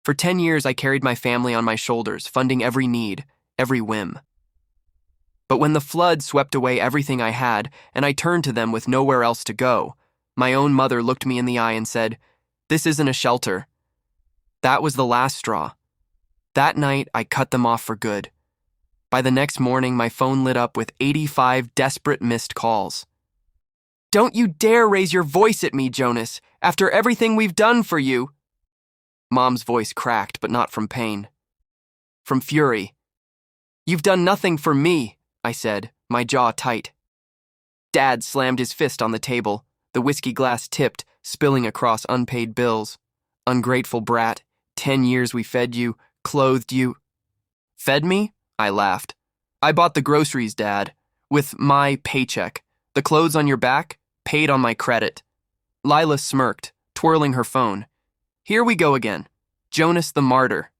For 10 years, I carried my family on my shoulders, funding every need, every whim. But when the flood swept away everything I had, and I turned to them with nowhere else to go, my own mother looked me in the eye and said, "This isn't a shelter." That was the last straw. That night, I cut them off for good. By the next morning, my phone lit up with 85 desperate missed calls. "Don't you dare raise your voice at me, Jonas, after everything we've done for you." Mom's voice cracked, but not from pain. From fury. "You've done nothing for me," I said, my jaw tight. Dad slammed his fist on the table, the whiskey glass tipped, spilling across unpaid bills. "Ungrateful brat, 10 years we fed you, clothed you." "Fed me?" I laughed. "I bought the groceries, Dad, with my paycheck. The clothes on your back, paid on my credit." Lila smirked, twirling her phone. "Here we go again. Jonas the martyr."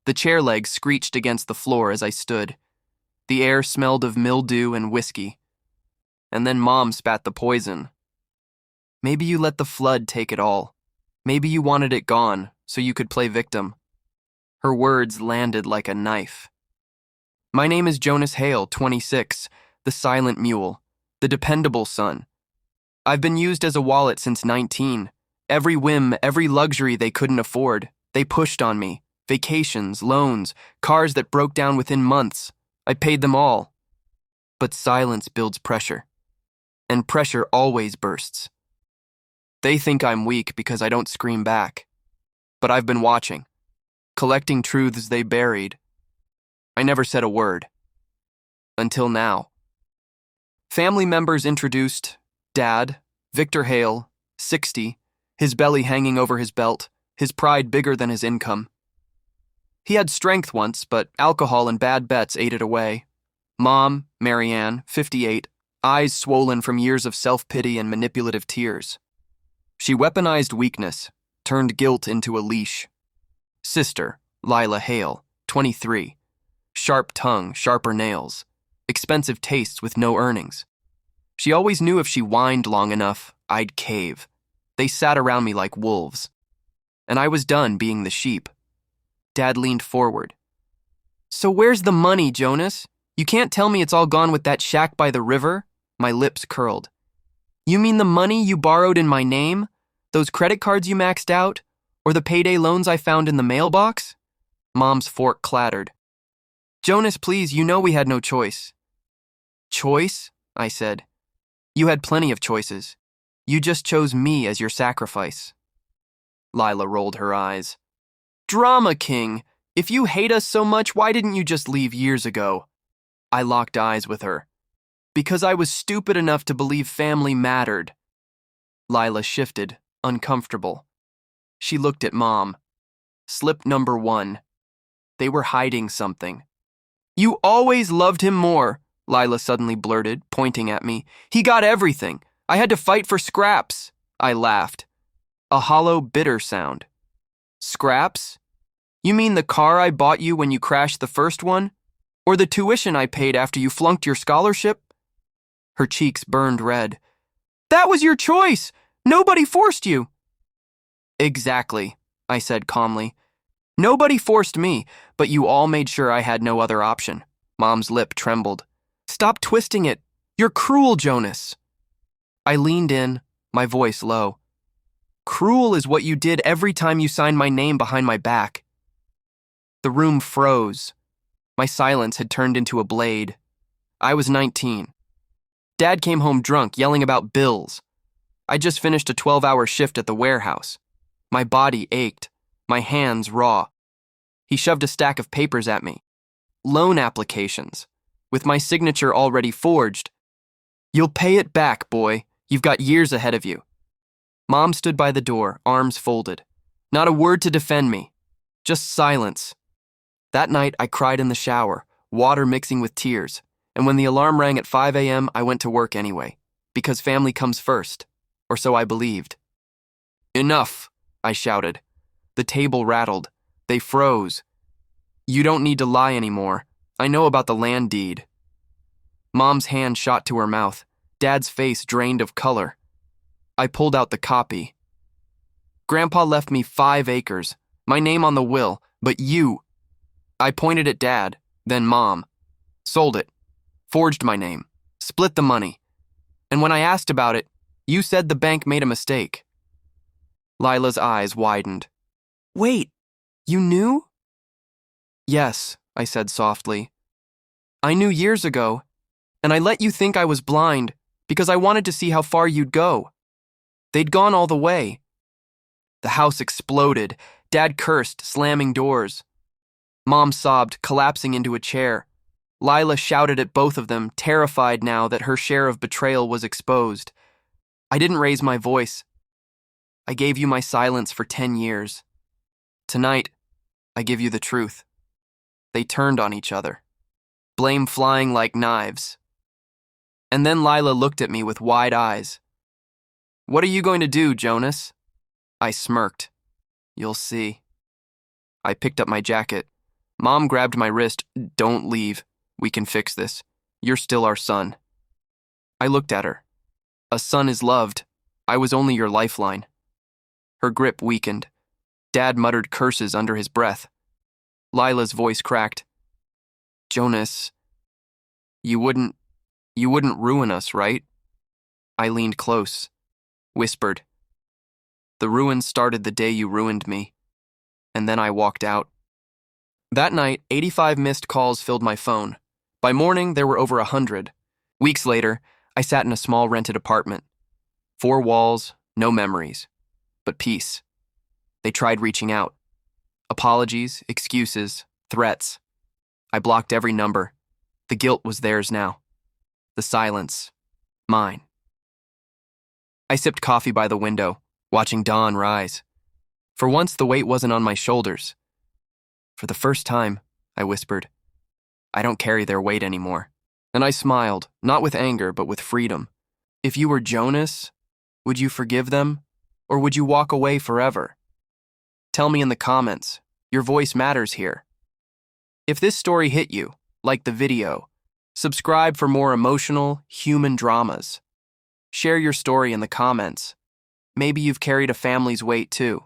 The chair legs screeched against the floor as I stood. The air smelled of mildew and whiskey. And then Mom spat the poison. "Maybe you let the flood take it all. Maybe you wanted it gone so you could play victim." Her words landed like a knife. "My name is Jonas Hale, 26, the silent mule, the dependable son. I've been used as a wallet since 19. Every whim, every luxury they couldn't afford, they pushed on me. Vacations, loans, cars that broke down within months. I paid them all. But silence builds pressure. And pressure always bursts. They think I'm weak because I don't scream back. But I've been watching, collecting truths they buried. I never said a word. Until now." Family members introduced Dad, Victor Hale, 60, his belly hanging over his belt, his pride bigger than his income. He had strength once, but alcohol and bad bets ate it away. Mom, Marianne, 58, eyes swollen from years of self-pity and manipulative tears. She weaponized weakness, turned guilt into a leash. Sister, Lila Hale, 23, sharp tongue, sharper nails, expensive tastes with no earnings. She always knew if she whined long enough, I'd cave. They sat around me like wolves. And I was done being the sheep. Dad leaned forward. "So where's the money, Jonas? You can't tell me it's all gone with that shack by the river?" My lips curled. "You mean the money you borrowed in my name? Those credit cards you maxed out? Or the payday loans I found in the mailbox?" Mom's fork clattered. "Jonas, please, you know we had no choice." "Choice?" I said. "You had plenty of choices. You just chose me as your sacrifice." Lila rolled her eyes. "Drama king! If you hate us so much, why didn't you just leave years ago?" I locked eyes with her. "Because I was stupid enough to believe family mattered." Lila shifted, uncomfortable. She looked at Mom. Slip number 1. They were hiding something. "You always loved him more," Lila suddenly blurted, pointing at me. "He got everything. I had to fight for scraps." I laughed. A hollow, bitter sound. "Scraps? You mean the car I bought you when you crashed the first one? Or the tuition I paid after you flunked your scholarship?" Her cheeks burned red. "That was your choice! Nobody forced you!" "Exactly," I said calmly. "Nobody forced me, but you all made sure I had no other option." Mom's lip trembled. "Stop twisting it. You're cruel, Jonas." I leaned in, my voice low. "Cruel is what you did every time you signed my name behind my back." The room froze. My silence had turned into a blade. I was 19. Dad came home drunk, yelling about bills. I just finished a 12-hour shift at the warehouse. My body ached, my hands raw. He shoved a stack of papers at me. Loan applications, with my signature already forged. "You'll pay it back, boy. You've got years ahead of you." Mom stood by the door, arms folded. Not a word to defend me. Just silence. That night, I cried in the shower, water mixing with tears. And when the alarm rang at 5 a.m., I went to work anyway. Because family comes first. Or so I believed. "Enough," I shouted. The table rattled. They froze. "You don't need to lie anymore. I know about the land deed." Mom's hand shot to her mouth. Dad's face drained of color. I pulled out the copy. "Grandpa left me 5 acres. My name on the will, but you. I pointed at Dad, then Mom. Sold it. Forged my name. Split the money. And when I asked about it, you said the bank made a mistake. Lila's eyes widened. Wait, you knew? Yes, I said softly. I knew years ago, and I let you think I was blind because I wanted to see how far you'd go. They'd gone all the way. The house exploded. Dad cursed, slamming doors. Mom sobbed, collapsing into a chair. Lila shouted at both of them, terrified now that her share of betrayal was exposed. I didn't raise my voice. I gave you my silence for 10 years. Tonight, I give you the truth. They turned on each other, blame flying like knives. And then Lila looked at me with wide eyes. What are you going to do, Jonas? I smirked. You'll see. I picked up my jacket. Mom grabbed my wrist. Don't leave. We can fix this. You're still our son. I looked at her. A son is loved. I was only your lifeline. Her grip weakened. Dad muttered curses under his breath. Lila's voice cracked. Jonas, you wouldn't ruin us, right? I leaned close, whispered. The ruin started the day you ruined me, and then I walked out. That night, 85 missed calls filled my phone. By morning, there were over 100. Weeks later, I sat in a small rented apartment. 4 walls, no memories, but peace. They tried reaching out. Apologies, excuses, threats. I blocked every number. The guilt was theirs now. The silence, mine. I sipped coffee by the window, watching dawn rise. For once, the weight wasn't on my shoulders. For the first time, I whispered, I don't carry their weight anymore. And I smiled, not with anger, but with freedom. If you were Jonas, would you forgive them? Or would you walk away forever? Tell me in the comments. Your voice matters here. If this story hit you, like the video, subscribe for more emotional, human dramas. Share your story in the comments. Maybe you've carried a family's weight too.